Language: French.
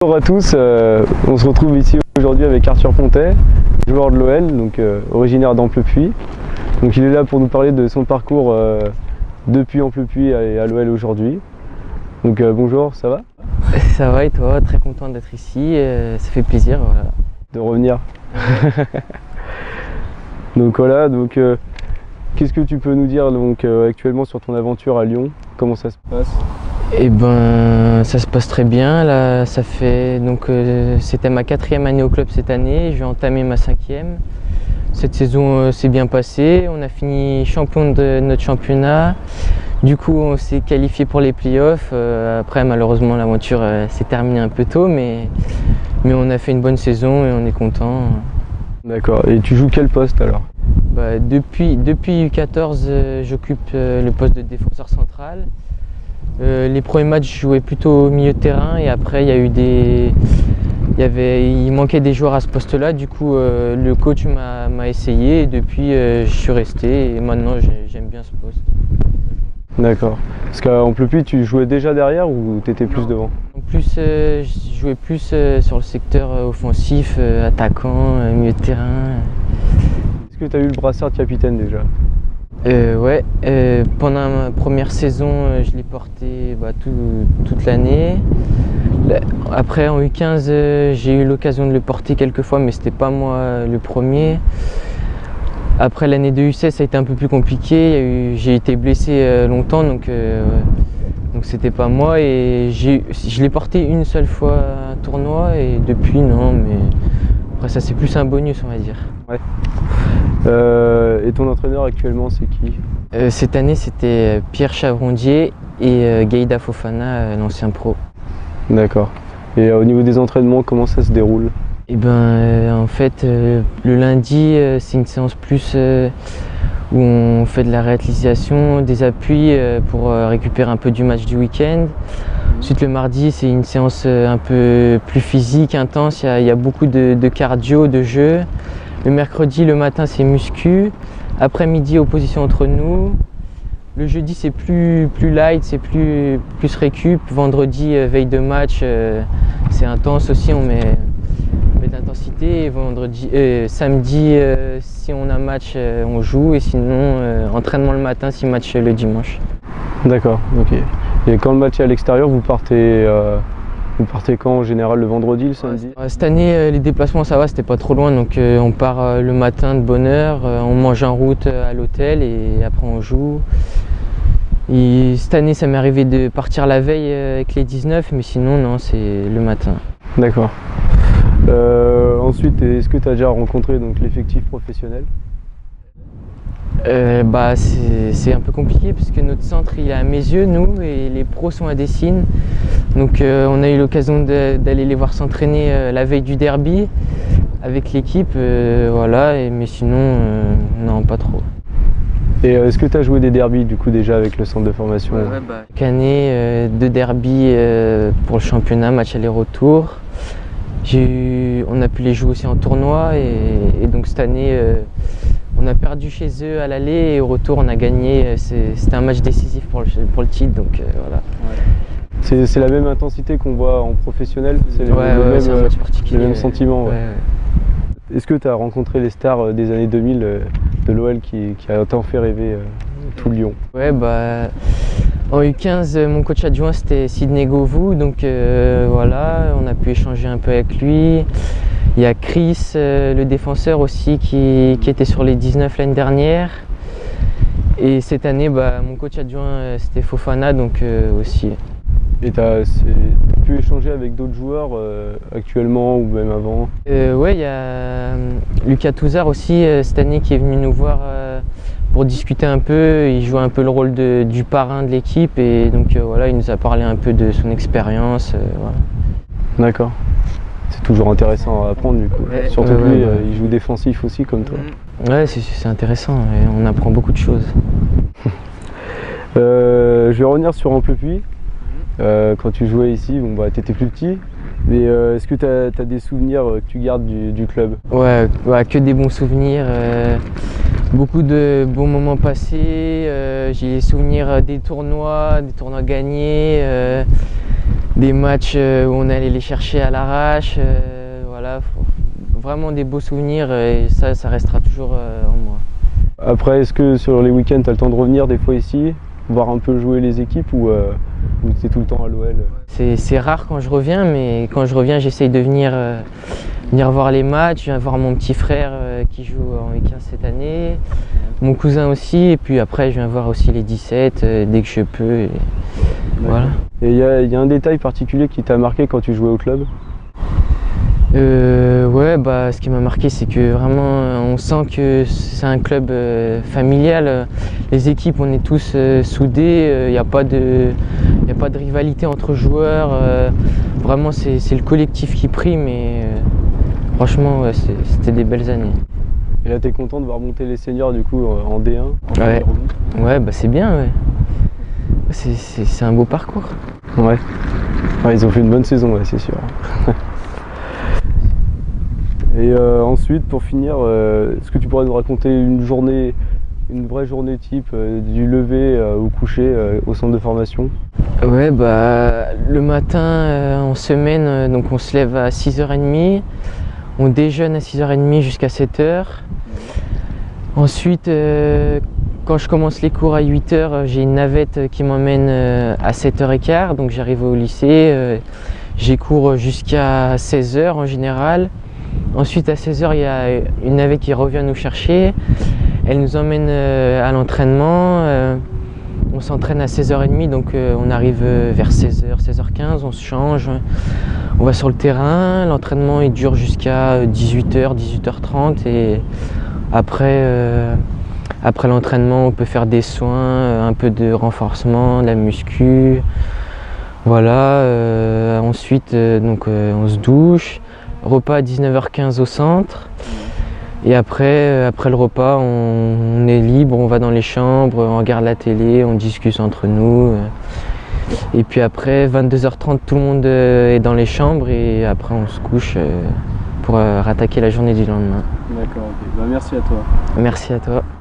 Bonjour à tous, on se retrouve ici aujourd'hui avec Arthur Pontet, joueur de l'OL, donc originaire d'Amplepuis. Donc il est là pour nous parler de son parcours depuis Amplepuis et à l'OL aujourd'hui. Donc bonjour, ça va? Ça va et toi? Très content d'être ici, ça fait plaisir. Voilà. De revenir. Donc voilà, qu'est-ce que tu peux nous dire actuellement sur ton aventure à Lyon? Comment ça se passe? Eh ben, ça se passe très bien. Là, ça fait c'était ma 4e année au club cette année. Je vais entamer ma 5e. Cette saison s'est bien passée. On a fini champion de notre championnat. Du coup, on s'est qualifié pour les playoffs. Après, malheureusement, l'aventure s'est terminée un peu tôt, mais on a fait une bonne saison et on est content. D'accord. Et tu joues quel poste alors? Depuis U14, j'occupe le poste de défenseur central. Les premiers matchs, je jouais plutôt au milieu de terrain et après il manquait des joueurs à ce poste-là. Du coup, le coach m'a essayé et depuis je suis resté et maintenant j'aime bien ce poste. D'accord. Parce qu'à Amplepuis, tu jouais déjà derrière ou tu étais plus devant? En plus, je jouais plus sur le secteur offensif, attaquant, milieu de terrain. Est-ce que tu as eu le brassard de capitaine déjà? Ouais, pendant ma première saison, je l'ai porté toute l'année. Après, en U15, j'ai eu l'occasion de le porter quelques fois, mais c'était pas moi le premier. Après l'année de U16, ça a été un peu plus compliqué. J'ai été blessé longtemps, donc c'était pas moi. Et je l'ai porté une seule fois à un tournoi, et depuis, non, mais après, ça c'est plus un bonus, on va dire. Ouais. Et ton entraîneur actuellement, c'est qui? Cette année, c'était Pierre Chavrondier et Gaïda Fofana, l'ancien pro. D'accord. Et au niveau des entraînements, comment ça se déroule? Eh ben, en fait, le lundi, c'est une séance plus où on fait de la réathlétisation, des appuis pour récupérer un peu du match du week-end. Ensuite, le mardi, c'est une séance un peu plus physique, intense. Il y a beaucoup de cardio, de jeu. Le mercredi, le matin, c'est muscu. Après-midi, opposition entre nous. Le jeudi, c'est plus light, c'est plus récup. Vendredi, veille de match, c'est intense aussi, on met de l'intensité. Et samedi, si on a match, on joue. Et sinon, entraînement le matin, si match le dimanche. D'accord, ok. Et quand le match est à l'extérieur, vous partez quand en général? Le vendredi, le samedi? Cette année, les déplacements, ça va, c'était pas trop loin. Donc on part le matin de bonne heure, on mange en route à l'hôtel et après on joue. Et cette année, ça m'est arrivé de partir la veille avec les 19, mais sinon, non, c'est le matin. D'accord. Ensuite, est-ce que tu as déjà rencontré l'effectif professionnel? C'est un peu compliqué parce que notre centre il est à Meyzieux, nous, et les pros sont à Dessines. Donc on a eu l'occasion d'aller les voir s'entraîner la veille du derby avec l'équipe, voilà, mais sinon, non, pas trop. Et est-ce que tu as joué des derbys du coup déjà avec le centre de formation? Chaque année, 2 derbys pour le championnat, match aller-retour. On a pu les jouer aussi en tournoi et donc cette année on a perdu chez eux à l'aller et au retour on a gagné. C'était un match décisif pour le titre, donc voilà. Ouais. C'est la même intensité qu'on voit en professionnel? C'est c'est un match particulier. Les mêmes sentiments? Ouais. Est-ce que tu as rencontré les stars des années 2000 de l'OL qui a tant fait rêver tout Lyon? Ouais, en U15, mon coach adjoint c'était Sidney Govou, donc voilà, on a pu échanger un peu avec lui. Il y a Chris, le défenseur aussi, qui était sur les 19 l'année dernière. Et cette année, mon coach adjoint c'était Fofana, donc aussi. Et tu as pu échanger avec d'autres joueurs actuellement ou même avant? Ouais, il y a Lucas Touzard aussi cette année qui est venu nous voir pour discuter un peu. Il joue un peu le rôle du parrain de l'équipe et donc voilà, il nous a parlé un peu de son expérience. Voilà. D'accord. C'est toujours intéressant à apprendre du coup. Ouais, surtout que lui, il joue défensif aussi comme toi. Ouais, c'est intéressant et on apprend beaucoup de choses. Je vais revenir sur Amplepuis. Quand tu jouais ici, tu étais plus petit, mais est-ce que tu as des souvenirs que tu gardes du club? Ouais, que des bons souvenirs, beaucoup de bons moments passés, j'ai les souvenirs des tournois gagnés, des matchs où on allait les chercher à l'arrache. Voilà, vraiment des beaux souvenirs et ça restera toujours en moi. Après, est-ce que sur les week-ends, tu as le temps de revenir des fois ici, voir un peu jouer les équipes ou tu es tout le temps à l'OL? C'est rare quand je reviens, mais quand je reviens, j'essaye de venir voir les matchs. Je viens voir mon petit frère qui joue en U15 cette année, mon cousin aussi, et puis après, je viens voir aussi les 17 dès que je peux. Et voilà. Et il y a un détail particulier qui t'a marqué quand tu jouais au club? Ouais, ce qui m'a marqué, c'est que vraiment on sent que c'est un club familial. Les équipes, on est tous soudés, il n'y a pas de rivalité entre joueurs. Vraiment, c'est le collectif qui prime et franchement, ouais, c'était des belles années. Et là, tu es content de voir monter les seniors du coup en D1? Ouais, ouais, c'est bien, ouais. C'est un beau parcours. Ouais. Ouais, ils ont fait une bonne saison, ouais, c'est sûr. Et ensuite, pour finir, est-ce que tu pourrais nous raconter une vraie journée type du lever au coucher au centre de formation? Ouais, le matin en semaine, donc on se lève à 6h30, on déjeune à 6h30 jusqu'à 7h. Ensuite, quand je commence les cours à 8h, j'ai une navette qui m'emmène à 7h15, donc j'arrive au lycée, j'ai cours jusqu'à 16h en général. Ensuite à 16h, il y a une navette qui revient nous chercher, elle nous emmène à l'entraînement, on s'entraîne à 16h30, donc on arrive vers 16h, 16h15, on se change, on va sur le terrain, l'entraînement il dure jusqu'à 18h, 18h30 et après l'entraînement on peut faire des soins, un peu de renforcement, de la muscu, voilà, ensuite on se douche. Repas à 19h15 au centre et après le repas on est libre, on va dans les chambres, on regarde la télé, on discute entre nous et puis après 22h30 tout le monde est dans les chambres et après on se couche pour rattaquer la journée du lendemain. D'accord, ok. Merci à toi. Merci à toi.